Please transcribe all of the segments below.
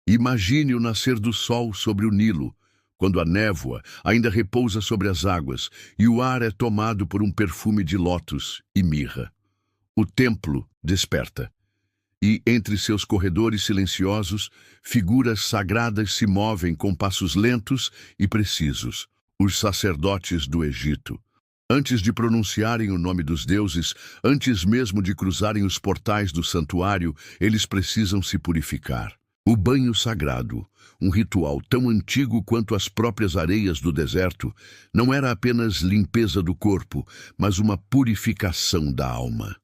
Imagine o nascer do sol sobre o Nilo, quando a névoa ainda repousa sobre as águas e o ar é tomado por um perfume de lótus e mirra. O templo desperta. E, entre seus corredores silenciosos, figuras sagradas se movem com passos lentos e precisos. Os sacerdotes do Egito. Antes de pronunciarem o nome dos deuses, antes mesmo de cruzarem os portais do santuário, eles precisam se purificar. O banho sagrado, um ritual tão antigo quanto as próprias areias do deserto, não era apenas limpeza do corpo, mas uma purificação da alma.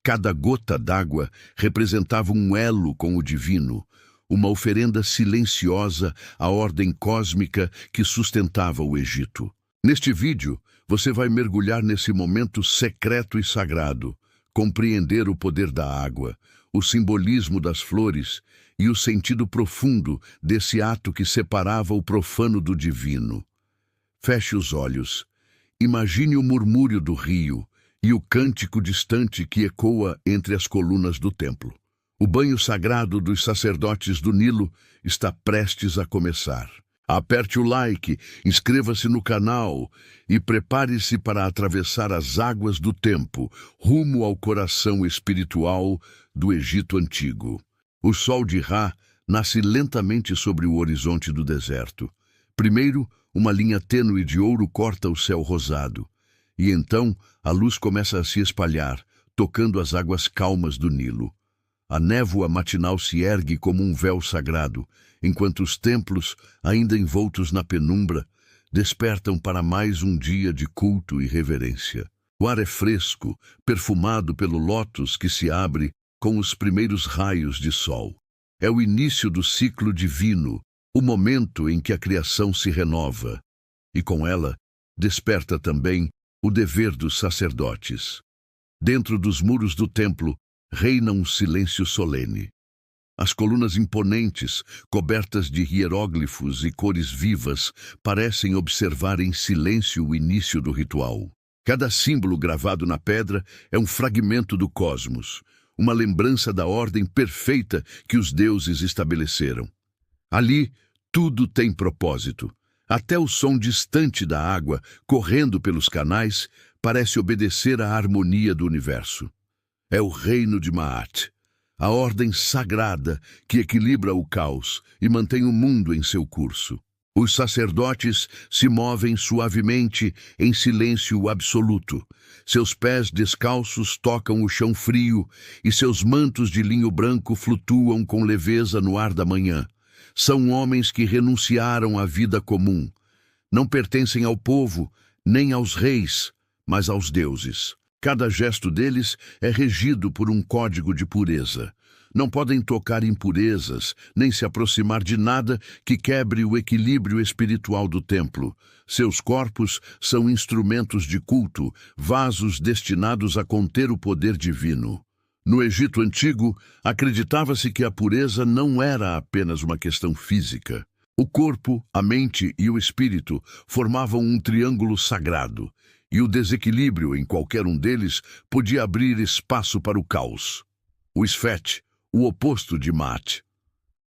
Cada gota d'água representava um elo com o divino, uma oferenda silenciosa à ordem cósmica que sustentava o Egito. Neste vídeo, você vai mergulhar nesse momento secreto e sagrado, compreender o poder da água, o simbolismo das flores e o sentido profundo desse ato que separava o profano do divino. Feche os olhos. Imagine o murmúrio do rio e o cântico distante que ecoa entre as colunas do templo. O banho sagrado dos sacerdotes do Nilo está prestes a começar. Aperte o like, inscreva-se no canal e prepare-se para atravessar as águas do tempo, rumo ao coração espiritual do Egito Antigo. O sol de Ra nasce lentamente sobre o horizonte do deserto. Primeiro, uma linha tênue de ouro corta o céu rosado. E então, a luz começa a se espalhar, tocando as águas calmas do Nilo. A névoa matinal se ergue como um véu sagrado, enquanto os templos, ainda envoltos na penumbra, despertam para mais um dia de culto e reverência. O ar é fresco, perfumado pelo lótus que se abre com os primeiros raios de sol. É o início do ciclo divino, o momento em que a criação se renova. E com ela, desperta também o dever dos sacerdotes. Dentro dos muros do templo, reina um silêncio solene. As colunas imponentes, cobertas de hieróglifos e cores vivas, parecem observar em silêncio o início do ritual. Cada símbolo gravado na pedra é um fragmento do cosmos, uma lembrança da ordem perfeita que os deuses estabeleceram. Ali, tudo tem propósito. Até o som distante da água, correndo pelos canais, parece obedecer à harmonia do universo. É o reino de Maat, a ordem sagrada que equilibra o caos e mantém o mundo em seu curso. Os sacerdotes se movem suavemente em silêncio absoluto. Seus pés descalços tocam o chão frio e seus mantos de linho branco flutuam com leveza no ar da manhã. São homens que renunciaram à vida comum. Não pertencem ao povo, nem aos reis, mas aos deuses. Cada gesto deles é regido por um código de pureza. Não podem tocar impurezas, nem se aproximar de nada que quebre o equilíbrio espiritual do templo. Seus corpos são instrumentos de culto, vasos destinados a conter o poder divino. No Egito Antigo, acreditava-se que a pureza não era apenas uma questão física. O corpo, a mente e o espírito formavam um triângulo sagrado, e o desequilíbrio em qualquer um deles podia abrir espaço para o caos. O Esfete, o oposto de Maat.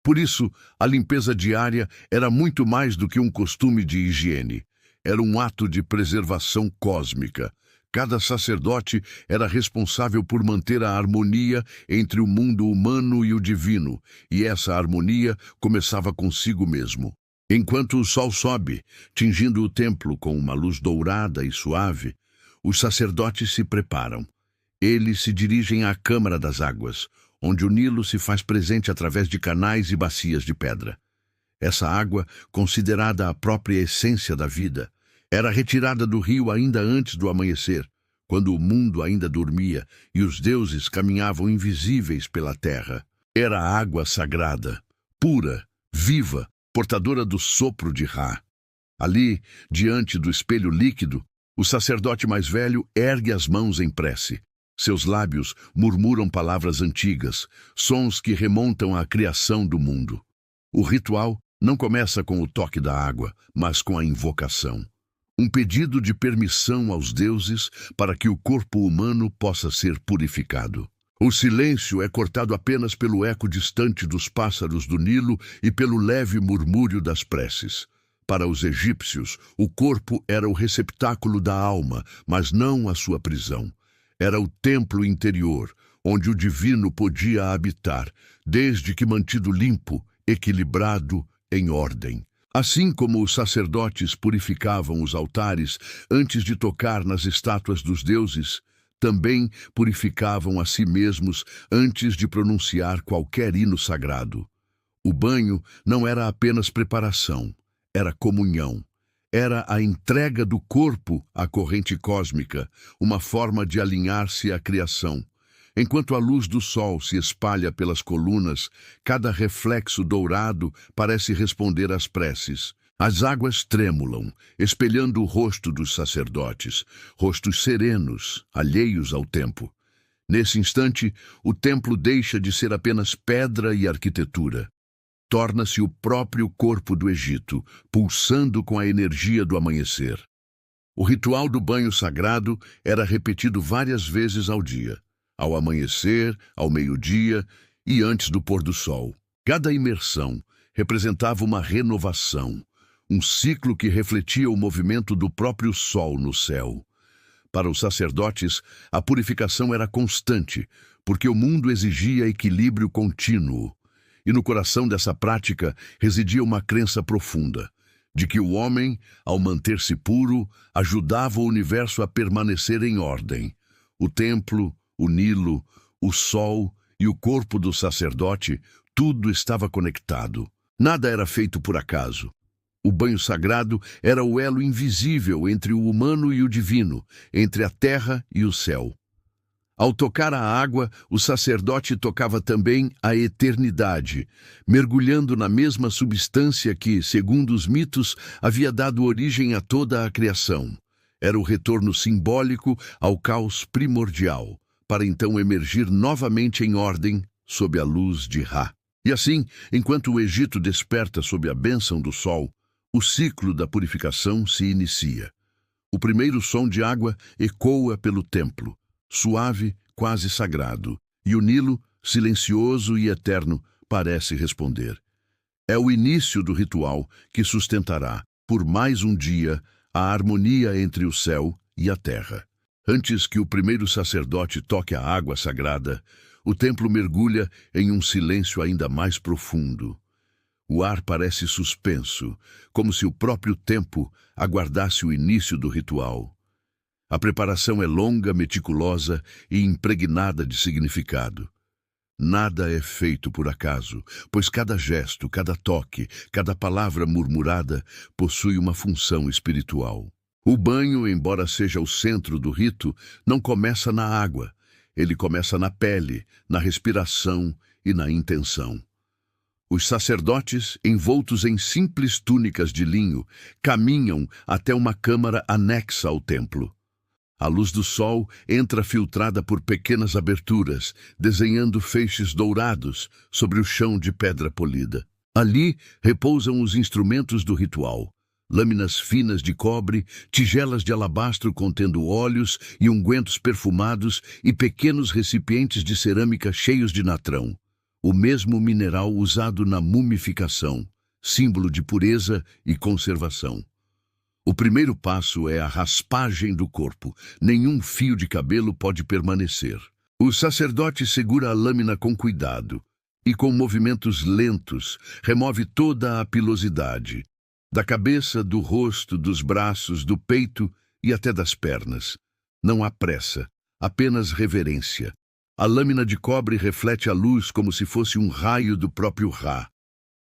Por isso, a limpeza diária era muito mais do que um costume de higiene. Era um ato de preservação cósmica. Cada sacerdote era responsável por manter a harmonia entre o mundo humano e o divino, e essa harmonia começava consigo mesmo. Enquanto o sol sobe, tingindo o templo com uma luz dourada e suave, os sacerdotes se preparam. Eles se dirigem à Câmara das Águas, onde o Nilo se faz presente através de canais e bacias de pedra. Essa água, considerada a própria essência da vida, era retirada do rio ainda antes do amanhecer, quando o mundo ainda dormia e os deuses caminhavam invisíveis pela terra. Era água sagrada, pura, viva, portadora do sopro de Ra. Ali, diante do espelho líquido, o sacerdote mais velho ergue as mãos em prece. Seus lábios murmuram palavras antigas, sons que remontam à criação do mundo. O ritual não começa com o toque da água, mas com a invocação. Um pedido de permissão aos deuses para que o corpo humano possa ser purificado. O silêncio é cortado apenas pelo eco distante dos pássaros do Nilo e pelo leve murmúrio das preces. Para os egípcios, o corpo era o receptáculo da alma, mas não a sua prisão. Era o templo interior, onde o divino podia habitar, desde que mantido limpo, equilibrado, em ordem. Assim como os sacerdotes purificavam os altares antes de tocar nas estátuas dos deuses, também purificavam a si mesmos antes de pronunciar qualquer hino sagrado. O banho não era apenas preparação, era comunhão. Era a entrega do corpo à corrente cósmica, uma forma de alinhar-se à criação. Enquanto a luz do sol se espalha pelas colunas, cada reflexo dourado parece responder às preces. As águas tremulam, espelhando o rosto dos sacerdotes, rostos serenos, alheios ao tempo. Nesse instante, o templo deixa de ser apenas pedra e arquitetura. Torna-se o próprio corpo do Egito, pulsando com a energia do amanhecer. O ritual do banho sagrado era repetido várias vezes ao dia, ao amanhecer, ao meio-dia e antes do pôr do sol. Cada imersão representava uma renovação, um ciclo que refletia o movimento do próprio sol no céu. Para os sacerdotes, a purificação era constante, porque o mundo exigia equilíbrio contínuo. E no coração dessa prática residia uma crença profunda, de que o homem, ao manter-se puro, ajudava o universo a permanecer em ordem. O templo, o Nilo, o sol e o corpo do sacerdote, tudo estava conectado. Nada era feito por acaso. O banho sagrado era o elo invisível entre o humano e o divino, entre a terra e o céu. Ao tocar a água, o sacerdote tocava também a eternidade, mergulhando na mesma substância que, segundo os mitos, havia dado origem a toda a criação. Era o retorno simbólico ao caos primordial, para então emergir novamente em ordem sob a luz de Ra. E assim, enquanto o Egito desperta sob a bênção do sol, o ciclo da purificação se inicia. O primeiro som de água ecoa pelo templo, suave, quase sagrado, e o Nilo, silencioso e eterno, parece responder. É o início do ritual que sustentará, por mais um dia, a harmonia entre o céu e a terra. Antes que o primeiro sacerdote toque a água sagrada, o templo mergulha em um silêncio ainda mais profundo. O ar parece suspenso, como se o próprio tempo aguardasse o início do ritual. A preparação é longa, meticulosa e impregnada de significado. Nada é feito por acaso, pois cada gesto, cada toque, cada palavra murmurada possui uma função espiritual. O banho, embora seja o centro do rito, não começa na água. Ele começa na pele, na respiração e na intenção. Os sacerdotes, envoltos em simples túnicas de linho, caminham até uma câmara anexa ao templo. A luz do sol entra filtrada por pequenas aberturas, desenhando feixes dourados sobre o chão de pedra polida. Ali repousam os instrumentos do ritual, lâminas finas de cobre, tigelas de alabastro contendo óleos e ungüentos perfumados e pequenos recipientes de cerâmica cheios de natrão, o mesmo mineral usado na mumificação, símbolo de pureza e conservação. O primeiro passo é a raspagem do corpo. Nenhum fio de cabelo pode permanecer. O sacerdote segura a lâmina com cuidado e, com movimentos lentos, remove toda a pilosidade, da cabeça, do rosto, dos braços, do peito e até das pernas. Não há pressa, apenas reverência. A lâmina de cobre reflete a luz como se fosse um raio do próprio Ra.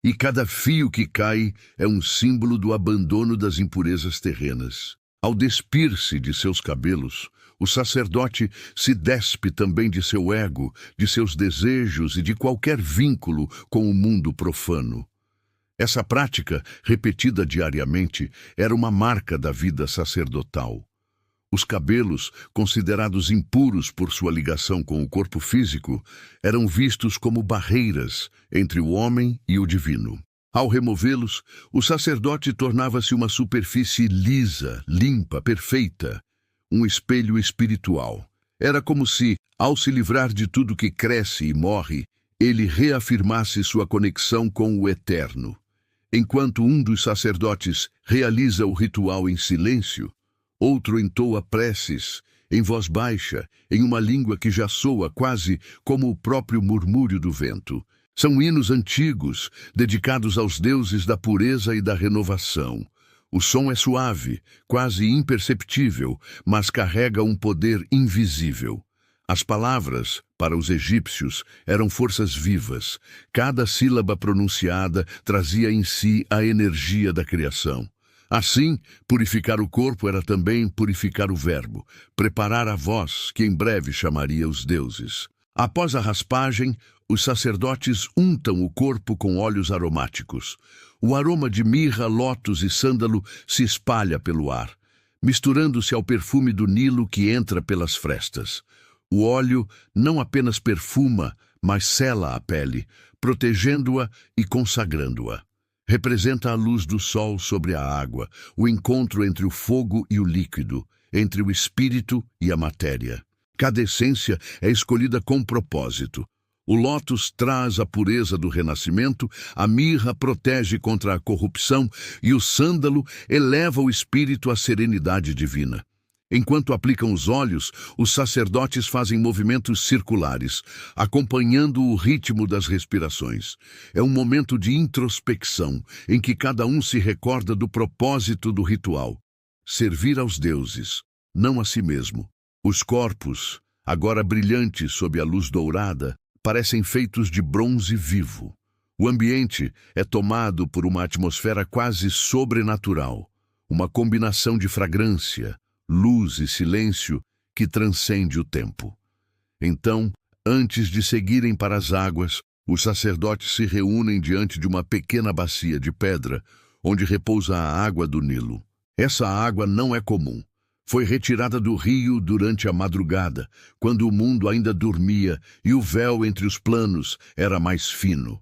E cada fio que cai é um símbolo do abandono das impurezas terrenas. Ao despir-se de seus cabelos, o sacerdote se despe também de seu ego, de seus desejos e de qualquer vínculo com o mundo profano. Essa prática, repetida diariamente, era uma marca da vida sacerdotal. Os cabelos, considerados impuros por sua ligação com o corpo físico, eram vistos como barreiras entre o homem e o divino. Ao removê-los, o sacerdote tornava-se uma superfície lisa, limpa, perfeita, um espelho espiritual. Era como se, ao se livrar de tudo que cresce e morre, ele reafirmasse sua conexão com o eterno. Enquanto um dos sacerdotes realiza o ritual em silêncio, outro entoa preces, em voz baixa, em uma língua que já soa quase como o próprio murmúrio do vento. São hinos antigos, dedicados aos deuses da pureza e da renovação. O som é suave, quase imperceptível, mas carrega um poder invisível. As palavras, para os egípcios, eram forças vivas. Cada sílaba pronunciada trazia em si a energia da criação. Assim, purificar o corpo era também purificar o verbo, preparar a voz, que em breve chamaria os deuses. Após a raspagem, os sacerdotes untam o corpo com óleos aromáticos. O aroma de mirra, lótus e sândalo se espalha pelo ar, misturando-se ao perfume do Nilo que entra pelas frestas. O óleo não apenas perfuma, mas sela a pele, protegendo-a e consagrando-a. Representa a luz do sol sobre a água, o encontro entre o fogo e o líquido, entre o espírito e a matéria. Cada essência é escolhida com propósito. O lótus traz a pureza do renascimento, a mirra protege contra a corrupção e o sândalo eleva o espírito à serenidade divina. Enquanto aplicam os óleos, os sacerdotes fazem movimentos circulares, acompanhando o ritmo das respirações. É um momento de introspecção, em que cada um se recorda do propósito do ritual: servir aos deuses, não a si mesmo. Os corpos, agora brilhantes sob a luz dourada, parecem feitos de bronze vivo. O ambiente é tomado por uma atmosfera quase sobrenatural, uma combinação de fragrância, luz e silêncio que transcende o tempo. Então, antes de seguirem para as águas, os sacerdotes se reúnem diante de uma pequena bacia de pedra, onde repousa a água do Nilo. Essa água não é comum. Foi retirada do rio durante a madrugada, quando o mundo ainda dormia e o véu entre os planos era mais fino.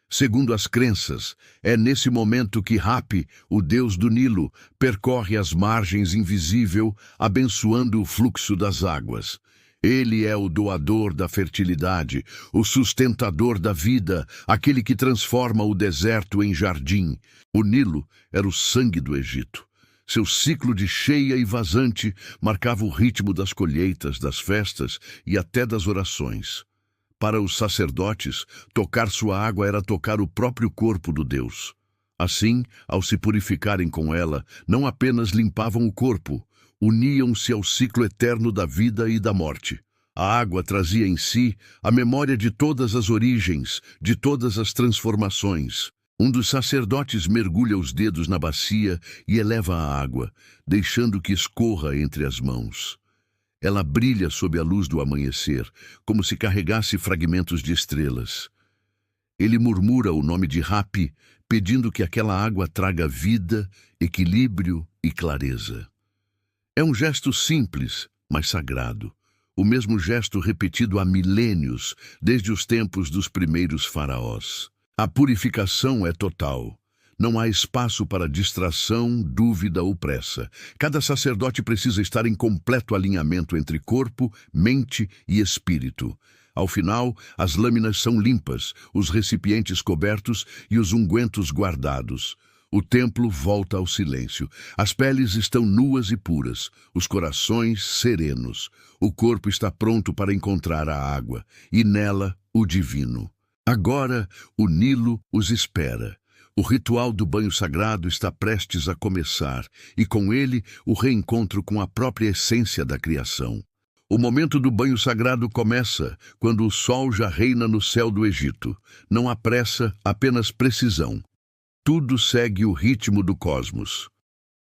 Segundo as crenças, é nesse momento que Hapi, o deus do Nilo, percorre as margens invisível, abençoando o fluxo das águas. Ele é o doador da fertilidade, o sustentador da vida, aquele que transforma o deserto em jardim. O Nilo era o sangue do Egito. Seu ciclo de cheia e vazante marcava o ritmo das colheitas, das festas e até das orações. Para os sacerdotes, tocar sua água era tocar o próprio corpo do Deus. Assim, ao se purificarem com ela, não apenas limpavam o corpo, uniam-se ao ciclo eterno da vida e da morte. A água trazia em si a memória de todas as origens, de todas as transformações. Um dos sacerdotes mergulha os dedos na bacia e eleva a água, deixando que escorra entre as mãos. Ela brilha sob a luz do amanhecer, como se carregasse fragmentos de estrelas. Ele murmura o nome de Hapi, pedindo que aquela água traga vida, equilíbrio e clareza. É um gesto simples, mas sagrado. O mesmo gesto repetido há milênios, desde os tempos dos primeiros faraós. A purificação é total. Não há espaço para distração, dúvida ou pressa. Cada sacerdote precisa estar em completo alinhamento entre corpo, mente e espírito. Ao final, as lâminas são limpas, os recipientes cobertos e os ungüentos guardados. O templo volta ao silêncio. As peles estão nuas e puras, os corações serenos. O corpo está pronto para encontrar a água, e nela o divino. Agora, o Nilo os espera. O ritual do banho sagrado está prestes a começar, e com ele o reencontro com a própria essência da criação. O momento do banho sagrado começa quando o sol já reina no céu do Egito. Não há pressa, apenas precisão. Tudo segue o ritmo do cosmos.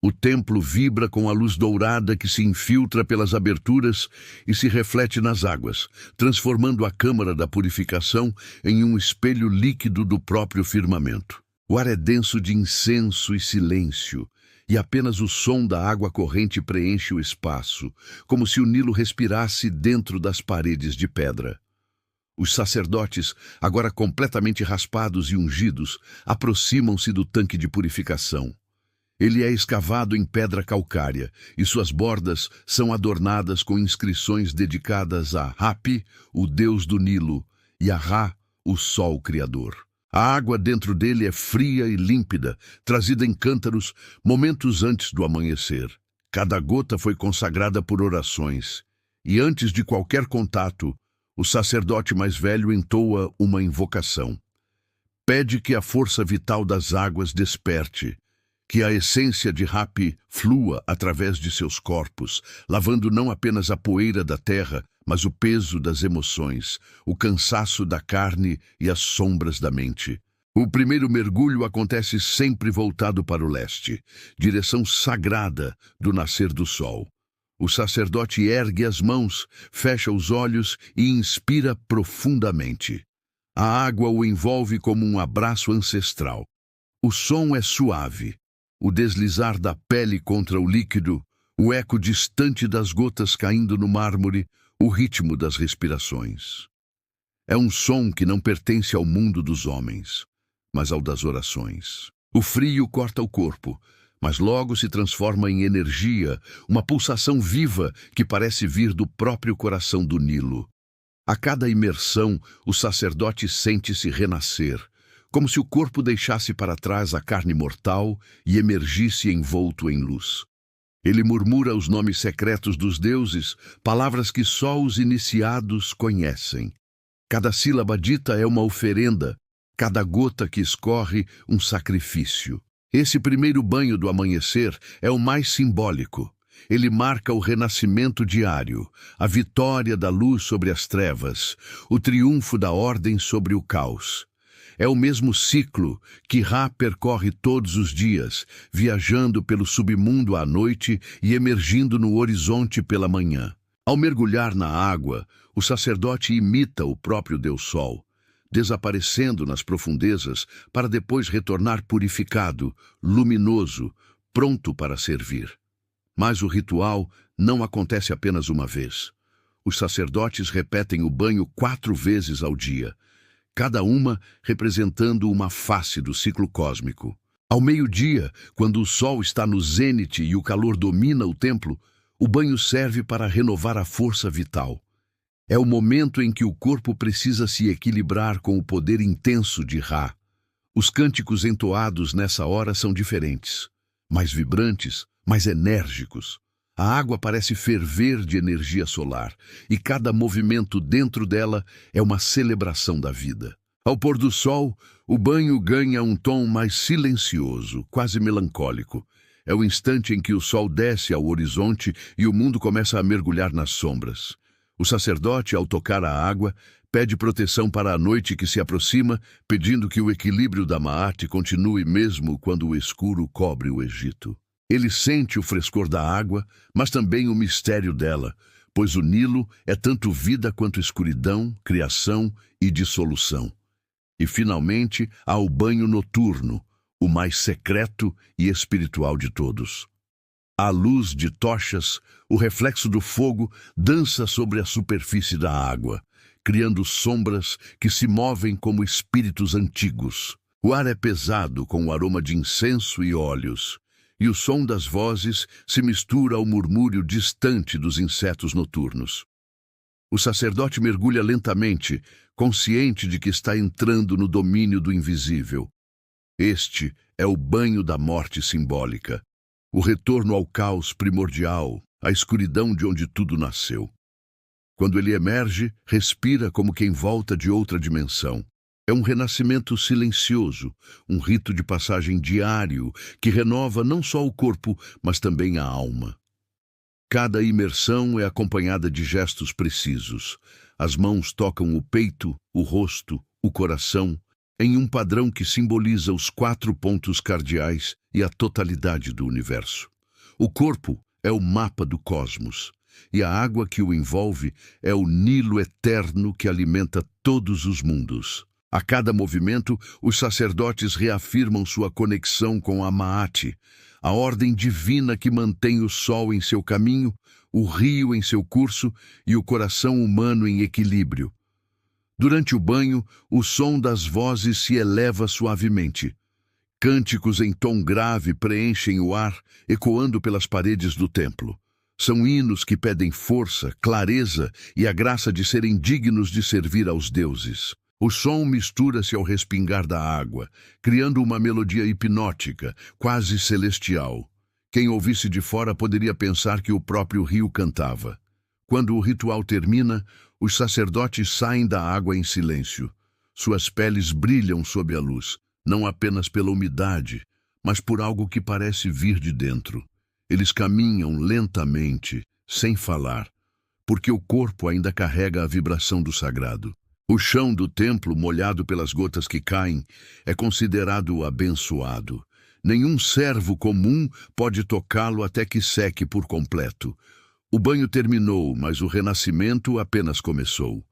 O templo vibra com a luz dourada que se infiltra pelas aberturas e se reflete nas águas, transformando a câmara da purificação em um espelho líquido do próprio firmamento. O ar é denso de incenso e silêncio, e apenas o som da água corrente preenche o espaço, como se o Nilo respirasse dentro das paredes de pedra. Os sacerdotes, agora completamente raspados e ungidos, aproximam-se do tanque de purificação. Ele é escavado em pedra calcária e suas bordas são adornadas com inscrições dedicadas a Hapi, o deus do Nilo, e a Ra, o sol criador. A água dentro dele é fria e límpida, trazida em cântaros momentos antes do amanhecer. Cada gota foi consagrada por orações, e antes de qualquer contato, o sacerdote mais velho entoa uma invocação. Pede que a força vital das águas desperte, que a essência de Hapi flua através de seus corpos, lavando não apenas a poeira da terra, mas o peso das emoções, o cansaço da carne e as sombras da mente. O primeiro mergulho acontece sempre voltado para o leste, direção sagrada do nascer do sol. O sacerdote ergue as mãos, fecha os olhos e inspira profundamente. A água o envolve como um abraço ancestral. O som é suave. O deslizar da pele contra o líquido, o eco distante das gotas caindo no mármore, o ritmo das respirações. É um som que não pertence ao mundo dos homens, mas ao das orações. O frio corta o corpo, mas logo se transforma em energia, uma pulsação viva que parece vir do próprio coração do Nilo. A cada imersão, o sacerdote sente-se renascer, como se o corpo deixasse para trás a carne mortal e emergisse envolto em luz. Ele murmura os nomes secretos dos deuses, palavras que só os iniciados conhecem. Cada sílaba dita é uma oferenda, cada gota que escorre um sacrifício. Esse primeiro banho do amanhecer é o mais simbólico. Ele marca o renascimento diário, a vitória da luz sobre as trevas, o triunfo da ordem sobre o caos. É o mesmo ciclo que Ra percorre todos os dias, viajando pelo submundo à noite e emergindo no horizonte pela manhã. Ao mergulhar na água, o sacerdote imita o próprio Deus Sol, desaparecendo nas profundezas para depois retornar purificado, luminoso, pronto para servir. Mas o ritual não acontece apenas uma vez. Os sacerdotes repetem o banho 4 vezes ao dia, cada uma representando uma face do ciclo cósmico. Ao meio-dia, quando o sol está no zênite e o calor domina o templo, o banho serve para renovar a força vital. É o momento em que o corpo precisa se equilibrar com o poder intenso de Ra. Os cânticos entoados nessa hora são diferentes, mais vibrantes, mais enérgicos. A água parece ferver de energia solar, e cada movimento dentro dela é uma celebração da vida. Ao pôr do sol, o banho ganha um tom mais silencioso, quase melancólico. É o instante em que o sol desce ao horizonte e o mundo começa a mergulhar nas sombras. O sacerdote, ao tocar a água, pede proteção para a noite que se aproxima, pedindo que o equilíbrio da Maat continue mesmo quando o escuro cobre o Egito. Ele sente o frescor da água, mas também o mistério dela, pois o Nilo é tanto vida quanto escuridão, criação e dissolução. E, finalmente, há o banho noturno, o mais secreto e espiritual de todos. À luz de tochas, o reflexo do fogo dança sobre a superfície da água, criando sombras que se movem como espíritos antigos. O ar é pesado com o aroma de incenso e óleos, e o som das vozes se mistura ao murmúrio distante dos insetos noturnos. O sacerdote mergulha lentamente, consciente de que está entrando no domínio do invisível. Este é o banho da morte simbólica, o retorno ao caos primordial, à escuridão de onde tudo nasceu. Quando ele emerge, respira como quem volta de outra dimensão. É um renascimento silencioso, um rito de passagem diário que renova não só o corpo, mas também a alma. Cada imersão é acompanhada de gestos precisos. As mãos tocam o peito, o rosto, o coração, em um padrão que simboliza os 4 pontos cardeais e a totalidade do universo. O corpo é o mapa do cosmos, e a água que o envolve é o Nilo eterno que alimenta todos os mundos. A cada movimento, os sacerdotes reafirmam sua conexão com a Maat, a ordem divina que mantém o sol em seu caminho, o rio em seu curso e o coração humano em equilíbrio. Durante o banho, o som das vozes se eleva suavemente. Cânticos em tom grave preenchem o ar, ecoando pelas paredes do templo. São hinos que pedem força, clareza e a graça de serem dignos de servir aos deuses. O som mistura-se ao respingar da água, criando uma melodia hipnótica, quase celestial. Quem ouvisse de fora poderia pensar que o próprio rio cantava. Quando o ritual termina, os sacerdotes saem da água em silêncio. Suas peles brilham sob a luz, não apenas pela umidade, mas por algo que parece vir de dentro. Eles caminham lentamente, sem falar, porque o corpo ainda carrega a vibração do sagrado. O chão do templo, molhado pelas gotas que caem, é considerado abençoado. Nenhum servo comum pode tocá-lo até que seque por completo. O banho terminou, mas o renascimento apenas começou.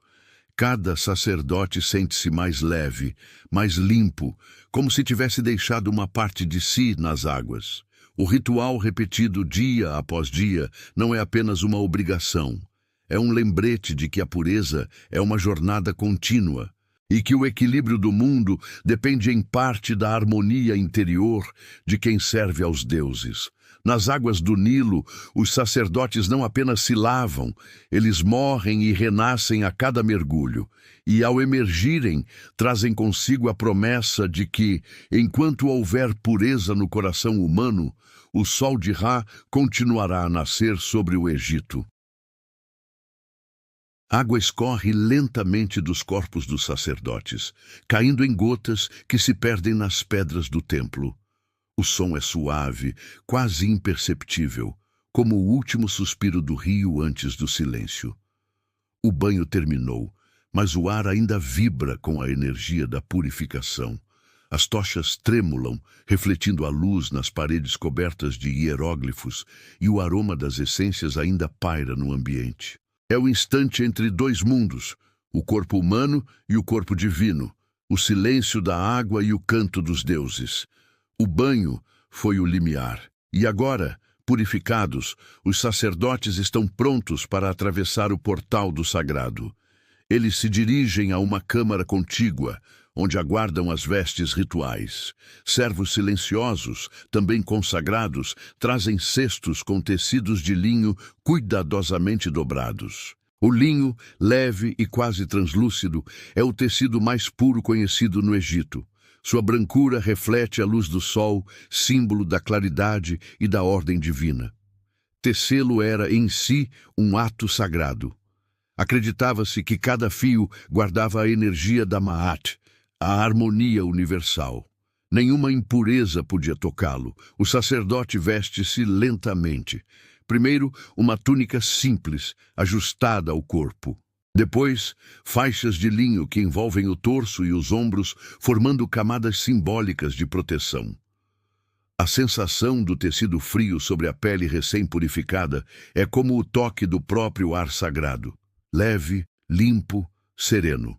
Cada sacerdote sente-se mais leve, mais limpo, como se tivesse deixado uma parte de si nas águas. O ritual repetido dia após dia não é apenas uma obrigação. É um lembrete de que a pureza é uma jornada contínua e que o equilíbrio do mundo depende em parte da harmonia interior de quem serve aos deuses. Nas águas do Nilo, os sacerdotes não apenas se lavam, eles morrem e renascem a cada mergulho. E ao emergirem, trazem consigo a promessa de que, enquanto houver pureza no coração humano, o sol de Ra continuará a nascer sobre o Egito. Água escorre lentamente dos corpos dos sacerdotes, caindo em gotas que se perdem nas pedras do templo. O som é suave, quase imperceptível, como o último suspiro do rio antes do silêncio. O banho terminou, mas o ar ainda vibra com a energia da purificação. As tochas tremulam, refletindo a luz nas paredes cobertas de hieróglifos, e o aroma das essências ainda paira no ambiente. É o instante entre dois mundos, o corpo humano e o corpo divino, o silêncio da água e o canto dos deuses. O banho foi o limiar, e agora, purificados, os sacerdotes estão prontos para atravessar o portal do sagrado. Eles se dirigem a uma câmara contígua, onde aguardam as vestes rituais. Servos silenciosos, também consagrados, trazem cestos com tecidos de linho cuidadosamente dobrados. O linho, leve e quase translúcido, é o tecido mais puro conhecido no Egito. Sua brancura reflete a luz do sol, símbolo da claridade e da ordem divina. Tecê-lo era, em si, um ato sagrado. Acreditava-se que cada fio guardava a energia da Ma'at, a harmonia universal. Nenhuma impureza podia tocá-lo. O sacerdote veste-se lentamente. Primeiro, uma túnica simples, ajustada ao corpo. Depois, faixas de linho que envolvem o torso e os ombros, formando camadas simbólicas de proteção. A sensação do tecido frio sobre a pele recém-purificada é como o toque do próprio ar sagrado. Leve, limpo, sereno.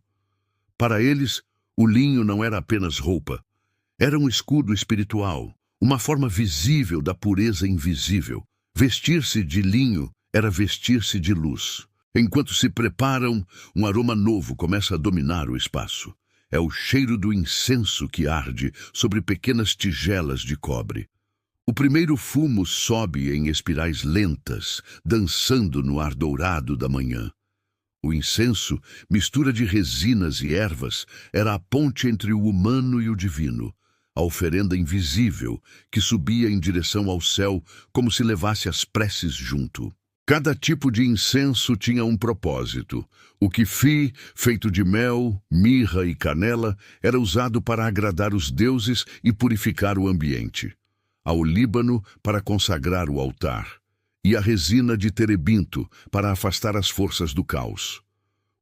Para eles, o linho não era apenas roupa. Era um escudo espiritual, uma forma visível da pureza invisível. Vestir-se de linho era vestir-se de luz. Enquanto se preparam, um aroma novo começa a dominar o espaço. É o cheiro do incenso que arde sobre pequenas tigelas de cobre. O primeiro fumo sobe em espirais lentas, dançando no ar dourado da manhã. O incenso, mistura de resinas e ervas, era a ponte entre o humano e o divino, a oferenda invisível que subia em direção ao céu como se levasse as preces junto. Cada tipo de incenso tinha um propósito. O kifi, feito de mel, mirra e canela, era usado para agradar os deuses e purificar o ambiente. A olíbano, para consagrar o altar. E a resina de terebinto, para afastar as forças do caos.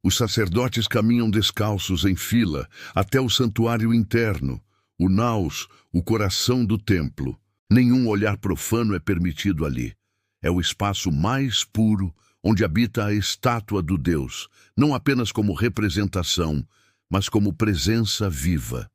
Os sacerdotes caminham descalços em fila até o santuário interno, o naos, o coração do templo. Nenhum olhar profano é permitido ali. É o espaço mais puro, onde habita a estátua do Deus, não apenas como representação, mas como presença viva.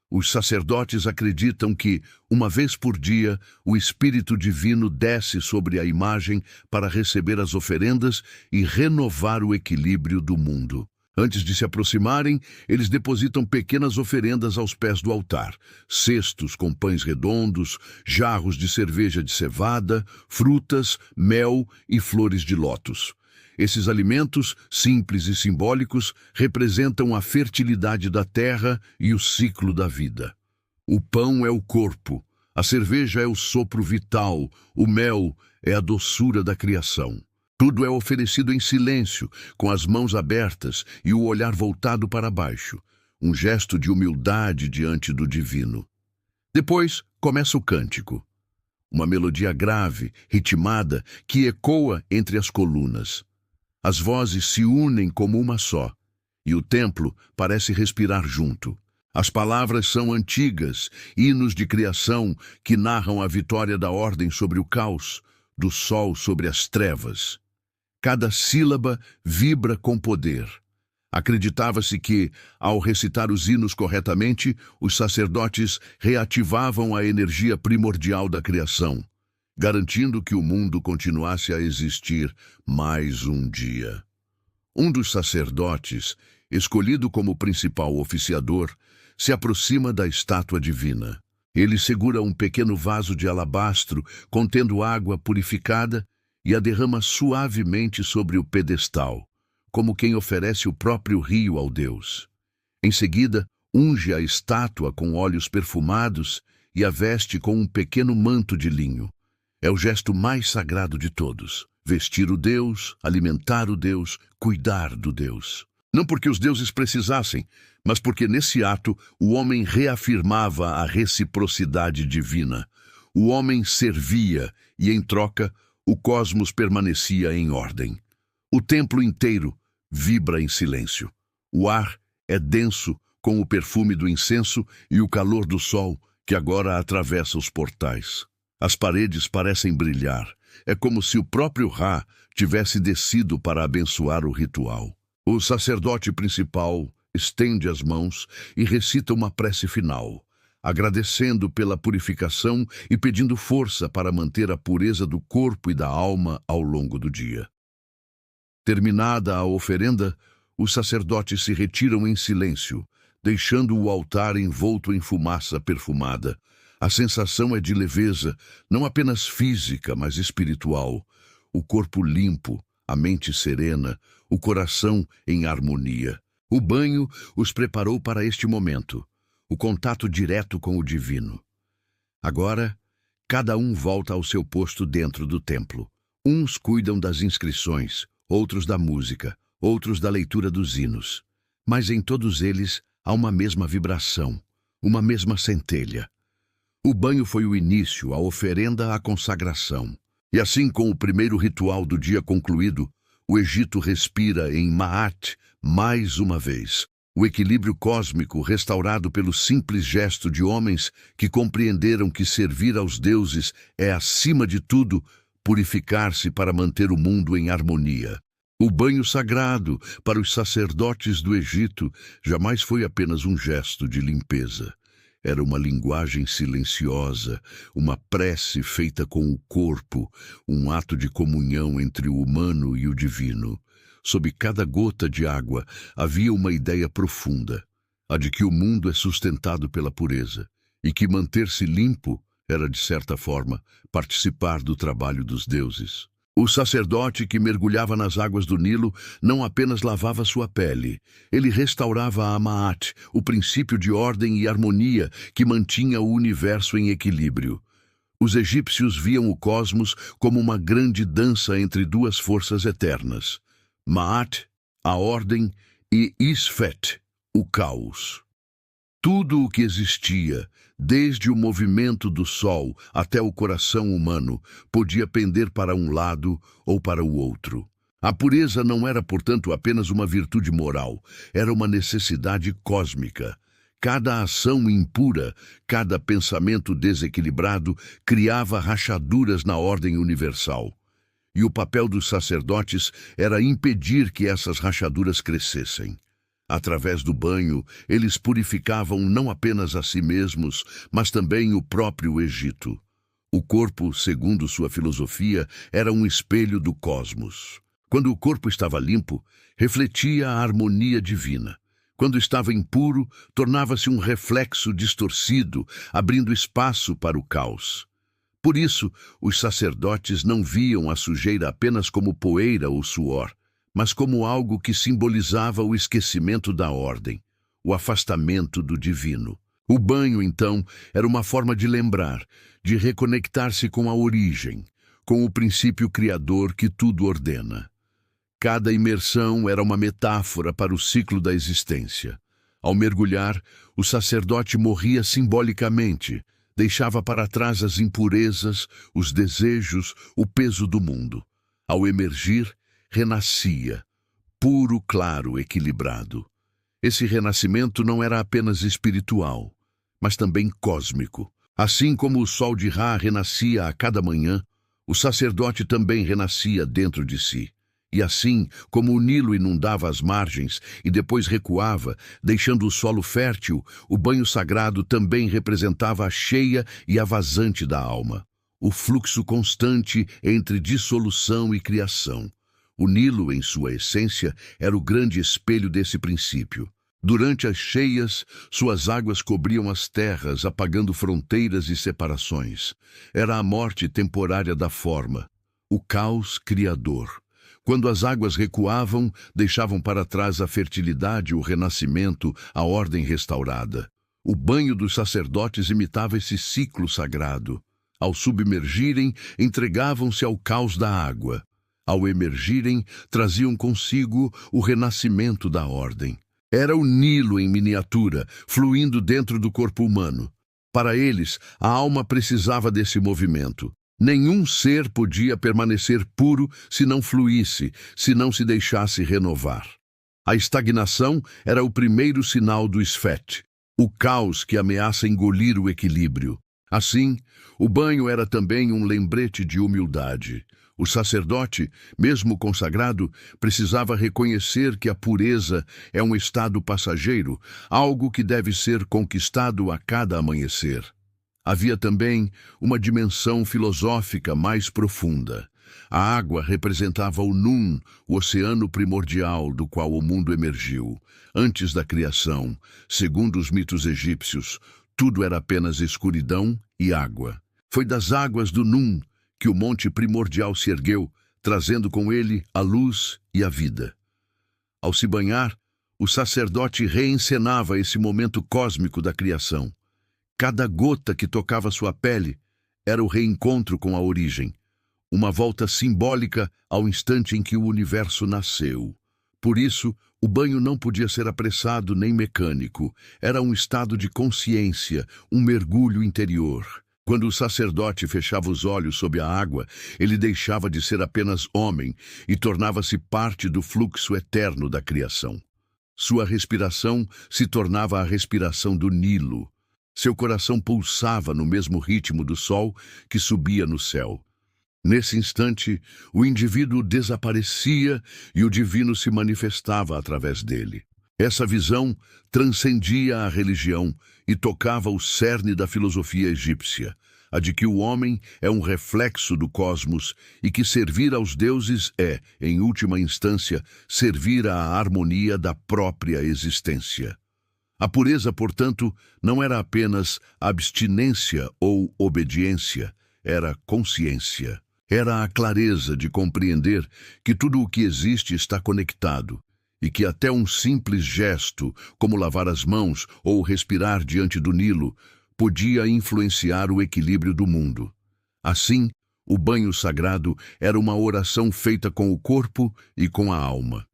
Os sacerdotes acreditam que, uma vez por dia, o Espírito Divino desce sobre a imagem para receber as oferendas e renovar o equilíbrio do mundo. Antes de se aproximarem, eles depositam pequenas oferendas aos pés do altar, cestos com pães redondos, jarros de cerveja de cevada, frutas, mel e flores de lótus. Esses alimentos, simples e simbólicos, representam a fertilidade da terra e o ciclo da vida. O pão é o corpo, a cerveja é o sopro vital, o mel é a doçura da criação. Tudo é oferecido em silêncio, com as mãos abertas e o olhar voltado para baixo, um gesto de humildade diante do divino. Depois começa o cântico, uma melodia grave, ritmada, que ecoa entre as colunas. As vozes se unem como uma só, e o templo parece respirar junto. As palavras são antigas, hinos de criação que narram a vitória da ordem sobre o caos, do sol sobre as trevas. Cada sílaba vibra com poder. Acreditava-se que, ao recitar os hinos corretamente, os sacerdotes reativavam a energia primordial da criação, garantindo que o mundo continuasse a existir mais um dia. Um dos sacerdotes, escolhido como principal oficiador, se aproxima da estátua divina. Ele segura um pequeno vaso de alabastro contendo água purificada e a derrama suavemente sobre o pedestal, como quem oferece o próprio rio ao Deus. Em seguida, unge a estátua com óleos perfumados e a veste com um pequeno manto de linho. É o gesto mais sagrado de todos: vestir o Deus, alimentar o Deus, cuidar do Deus. Não porque os deuses precisassem, mas porque nesse ato o homem reafirmava a reciprocidade divina. O homem servia e, em troca, o cosmos permanecia em ordem. O templo inteiro vibra em silêncio. O ar é denso com o perfume do incenso e o calor do sol que agora atravessa os portais. As paredes parecem brilhar. É como se o próprio Ra tivesse descido para abençoar o ritual. O sacerdote principal estende as mãos e recita uma prece final, agradecendo pela purificação e pedindo força para manter a pureza do corpo e da alma ao longo do dia. Terminada a oferenda, os sacerdotes se retiram em silêncio, deixando o altar envolto em fumaça perfumada. A sensação é de leveza, não apenas física, mas espiritual. O corpo limpo, a mente serena, o coração em harmonia. O banho os preparou para este momento, o contato direto com o divino. Agora, cada um volta ao seu posto dentro do templo. Uns cuidam das inscrições, outros da música, outros da leitura dos hinos. Mas em todos eles há uma mesma vibração, uma mesma centelha. O banho foi o início, a oferenda, a consagração. E assim, com o primeiro ritual do dia concluído, o Egito respira em Maat mais uma vez. O equilíbrio cósmico restaurado pelo simples gesto de homens que compreenderam que servir aos deuses é, acima de tudo, purificar-se para manter o mundo em harmonia. O banho sagrado para os sacerdotes do Egito jamais foi apenas um gesto de limpeza. Era uma linguagem silenciosa, uma prece feita com o corpo, um ato de comunhão entre o humano e o divino. Sob cada gota de água havia uma ideia profunda, a de que o mundo é sustentado pela pureza, e que manter-se limpo era, de certa forma, participar do trabalho dos deuses. O sacerdote que mergulhava nas águas do Nilo não apenas lavava sua pele, ele restaurava a Maat, o princípio de ordem e harmonia que mantinha o universo em equilíbrio. Os egípcios viam o cosmos como uma grande dança entre duas forças eternas: Maat, a ordem, e Isfet, o caos. Tudo o que existia, desde o movimento do sol até o coração humano, podia pender para um lado ou para o outro. A pureza não era, portanto, apenas uma virtude moral, era uma necessidade cósmica. Cada ação impura, cada pensamento desequilibrado criava rachaduras na ordem universal. E o papel dos sacerdotes era impedir que essas rachaduras crescessem. Através do banho, eles purificavam não apenas a si mesmos, mas também o próprio Egito. O corpo, segundo sua filosofia, era um espelho do cosmos. Quando o corpo estava limpo, refletia a harmonia divina. Quando estava impuro, tornava-se um reflexo distorcido, abrindo espaço para o caos. Por isso, os sacerdotes não viam a sujeira apenas como poeira ou suor, mas como algo que simbolizava o esquecimento da ordem, o afastamento do divino. O banho, então, era uma forma de lembrar, de reconectar-se com a origem, com o princípio criador que tudo ordena. Cada imersão era uma metáfora para o ciclo da existência. Ao mergulhar, o sacerdote morria simbolicamente, deixava para trás as impurezas, os desejos, o peso do mundo. Ao emergir, renascia, puro, claro, equilibrado. Esse renascimento não era apenas espiritual, mas também cósmico. Assim como o sol de Ra renascia a cada manhã, o sacerdote também renascia dentro de si. E assim, como o Nilo inundava as margens e depois recuava, deixando o solo fértil, o banho sagrado também representava a cheia e a vazante da alma, o fluxo constante entre dissolução e criação. O Nilo, em sua essência, era o grande espelho desse princípio. Durante as cheias, suas águas cobriam as terras, apagando fronteiras e separações. Era a morte temporária da forma, o caos criador. Quando as águas recuavam, deixavam para trás a fertilidade, o renascimento, a ordem restaurada. O banho dos sacerdotes imitava esse ciclo sagrado. Ao submergirem, entregavam-se ao caos da água. Ao emergirem, traziam consigo o renascimento da ordem. Era o Nilo em miniatura, fluindo dentro do corpo humano. Para eles, a alma precisava desse movimento. Nenhum ser podia permanecer puro se não fluísse, se não se deixasse renovar. A estagnação era o primeiro sinal do esfete, o caos que ameaça engolir o equilíbrio. Assim, o banho era também um lembrete de humildade. O sacerdote, mesmo consagrado, precisava reconhecer que a pureza é um estado passageiro, algo que deve ser conquistado a cada amanhecer. Havia também uma dimensão filosófica mais profunda. A água representava o Nun, o oceano primordial do qual o mundo emergiu. Antes da criação, segundo os mitos egípcios, tudo era apenas escuridão e água. Foi das águas do Nun que o monte primordial se ergueu, trazendo com ele a luz e a vida. Ao se banhar, o sacerdote reencenava esse momento cósmico da criação. Cada gota que tocava sua pele era o reencontro com a origem, uma volta simbólica ao instante em que o universo nasceu. Por isso, o banho não podia ser apressado nem mecânico, era um estado de consciência, um mergulho interior. Quando o sacerdote fechava os olhos sob a água, ele deixava de ser apenas homem e tornava-se parte do fluxo eterno da criação. Sua respiração se tornava a respiração do Nilo. Seu coração pulsava no mesmo ritmo do sol que subia no céu. Nesse instante, o indivíduo desaparecia e o divino se manifestava através dele. Essa visão transcendia a religião e tocava o cerne da filosofia egípcia, a de que o homem é um reflexo do cosmos e que servir aos deuses é, em última instância, servir à harmonia da própria existência. A pureza, portanto, não era apenas abstinência ou obediência, era consciência. Era a clareza de compreender que tudo o que existe está conectado e que até um simples gesto, como lavar as mãos ou respirar diante do Nilo, podia influenciar o equilíbrio do mundo. Assim, o banho sagrado era uma oração feita com o corpo e com a alma.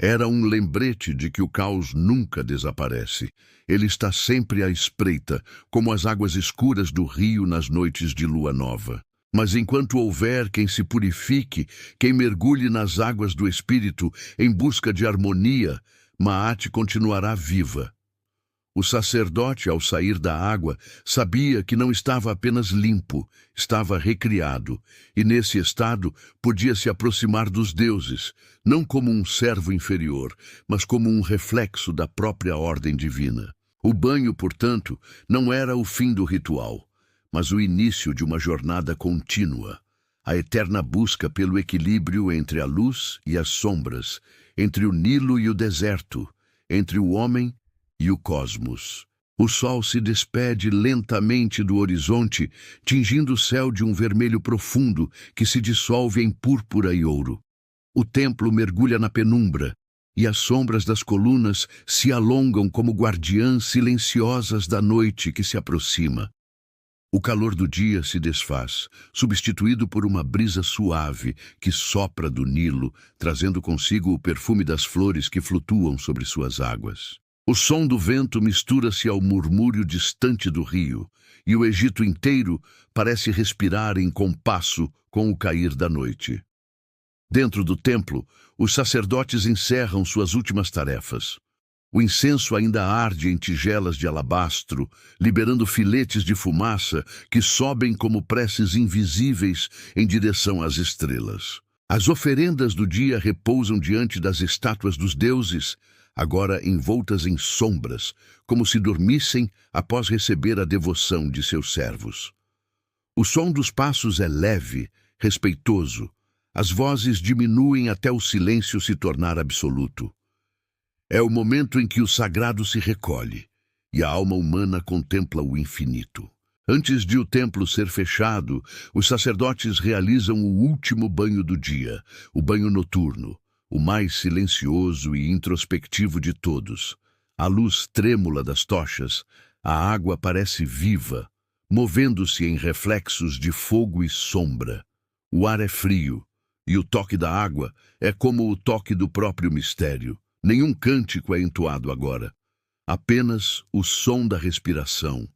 Era um lembrete de que o caos nunca desaparece. Ele está sempre à espreita, como as águas escuras do rio nas noites de lua nova. Mas enquanto houver quem se purifique, quem mergulhe nas águas do Espírito em busca de harmonia, Maat continuará viva. O sacerdote, ao sair da água, sabia que não estava apenas limpo, estava recriado, e nesse estado podia se aproximar dos deuses, não como um servo inferior, mas como um reflexo da própria ordem divina. O banho, portanto, não era o fim do ritual, mas o início de uma jornada contínua. a eterna busca pelo equilíbrio entre a luz e as sombras, entre o Nilo e o deserto, entre o homem e o cosmos. O sol se despede lentamente do horizonte, tingindo o céu de um vermelho profundo que se dissolve em púrpura e ouro. O templo mergulha na penumbra, e as sombras das colunas se alongam como guardiãs silenciosas da noite que se aproxima. O calor do dia se desfaz, substituído por uma brisa suave que sopra do Nilo, trazendo consigo o perfume das flores que flutuam sobre suas águas. O som do vento mistura-se ao murmúrio distante do rio, e o Egito inteiro parece respirar em compasso com o cair da noite. Dentro do templo, os sacerdotes encerram suas últimas tarefas. O incenso ainda arde em tigelas de alabastro, liberando filetes de fumaça que sobem como preces invisíveis em direção às estrelas. As oferendas do dia repousam diante das estátuas dos deuses, agora envoltas em sombras, como se dormissem após receber a devoção de seus servos. O som dos passos é leve, respeitoso. As vozes diminuem até o silêncio se tornar absoluto. É o momento em que o sagrado se recolhe e a alma humana contempla o infinito. Antes de o templo ser fechado, os sacerdotes realizam o último banho do dia, o banho noturno, o mais silencioso e introspectivo de todos. À luz trêmula das tochas, a água parece viva, movendo-se em reflexos de fogo e sombra. O ar é frio, e o toque da água é como o toque do próprio mistério. Nenhum cântico é entoado agora, apenas o som da respiração,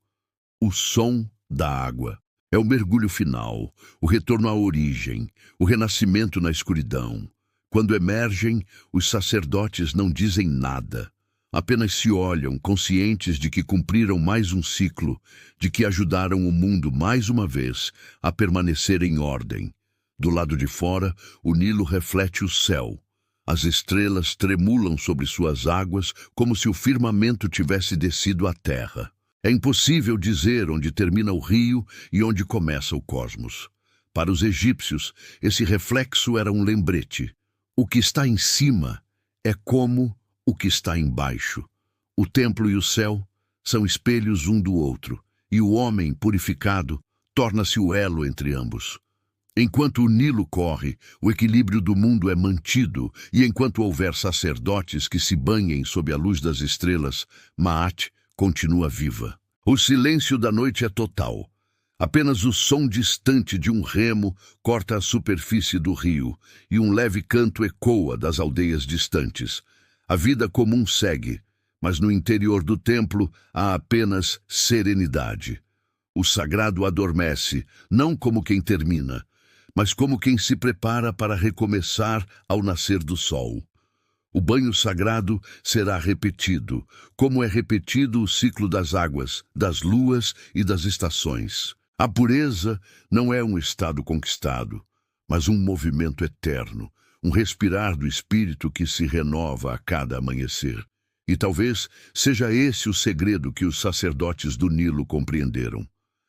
o som da água. É o mergulho final, o retorno à origem, o renascimento na escuridão. Quando emergem, os sacerdotes não dizem nada, apenas se olham, conscientes de que cumpriram mais um ciclo, de que ajudaram o mundo mais uma vez a permanecer em ordem. Do lado de fora, o Nilo reflete o céu. As estrelas tremulam sobre suas águas como se o firmamento tivesse descido à terra. É impossível dizer onde termina o rio e onde começa o cosmos. Para os egípcios, esse reflexo era um lembrete. O que está em cima é como o que está embaixo. O templo e o céu são espelhos um do outro, e o homem purificado torna-se o elo entre ambos. Enquanto o Nilo corre, o equilíbrio do mundo é mantido, e enquanto houver sacerdotes que se banhem sob a luz das estrelas, Maat continua viva. O silêncio da noite é total. Apenas o som distante de um remo corta a superfície do rio, e um leve canto ecoa das aldeias distantes. A vida comum segue, mas no interior do templo há apenas serenidade. O sagrado adormece, não como quem termina, mas como quem se prepara para recomeçar ao nascer do sol. O banho sagrado será repetido, como é repetido o ciclo das águas, das luas e das estações. A pureza não é um estado conquistado, mas um movimento eterno, um respirar do espírito que se renova a cada amanhecer. E talvez seja esse o segredo que os sacerdotes do Nilo compreenderam.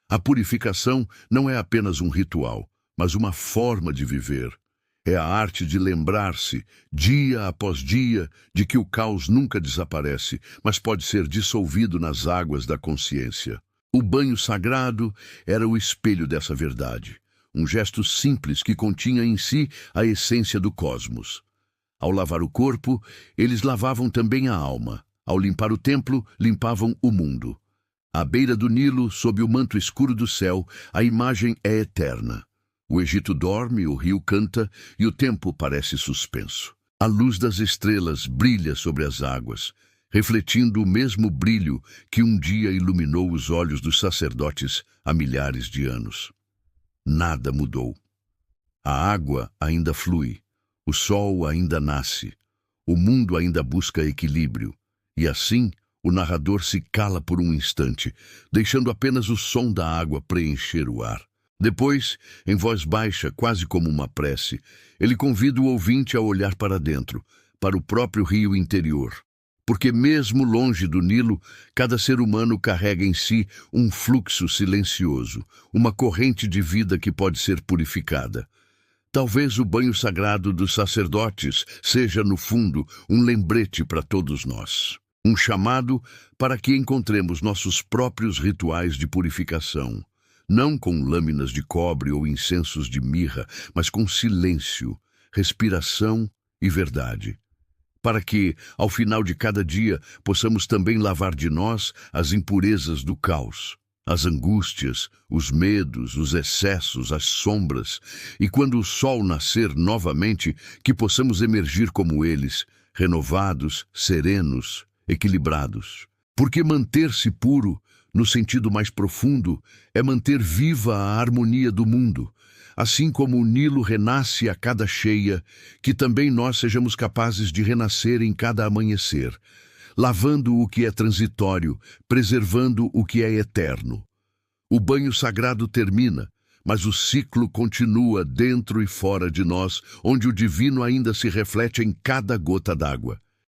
A purificação não é apenas um ritual, mas uma forma de viver. É a arte de lembrar-se, dia após dia, de que o caos nunca desaparece, mas pode ser dissolvido nas águas da consciência. O banho sagrado era o espelho dessa verdade, um gesto simples que continha em si a essência do cosmos. Ao lavar o corpo, eles lavavam também a alma. Ao limpar o templo, limpavam o mundo. À beira do Nilo, sob o manto escuro do céu, a imagem é eterna. O Egito dorme, o rio canta e o tempo parece suspenso. A luz das estrelas brilha sobre as águas, refletindo o mesmo brilho que um dia iluminou os olhos dos sacerdotes há milhares de anos. Nada mudou. A água ainda flui, o sol ainda nasce, o mundo ainda busca equilíbrio, e assim o narrador se cala por um instante, deixando apenas o som da água preencher o ar. Depois, em voz baixa, quase como uma prece, ele convida o ouvinte a olhar para dentro, para o próprio rio interior. Porque mesmo longe do Nilo, cada ser humano carrega em si um fluxo silencioso, uma corrente de vida que pode ser purificada. Talvez o banho sagrado dos sacerdotes seja, no fundo, um lembrete para todos nós. Um chamado para que encontremos nossos próprios rituais de purificação. Não com lâminas de cobre ou incensos de mirra, mas com silêncio, respiração e verdade. Para que, ao final de cada dia, possamos também lavar de nós as impurezas do caos, as angústias, os medos, os excessos, as sombras, e quando o sol nascer novamente, que possamos emergir como eles, renovados, serenos, equilibrados. Porque manter-se puro, no sentido mais profundo, é manter viva a harmonia do mundo. Assim como o Nilo renasce a cada cheia, que também nós sejamos capazes de renascer em cada amanhecer, lavando o que é transitório, preservando o que é eterno. O banho sagrado termina, mas o ciclo continua dentro e fora de nós, onde o divino ainda se reflete em cada gota d'água.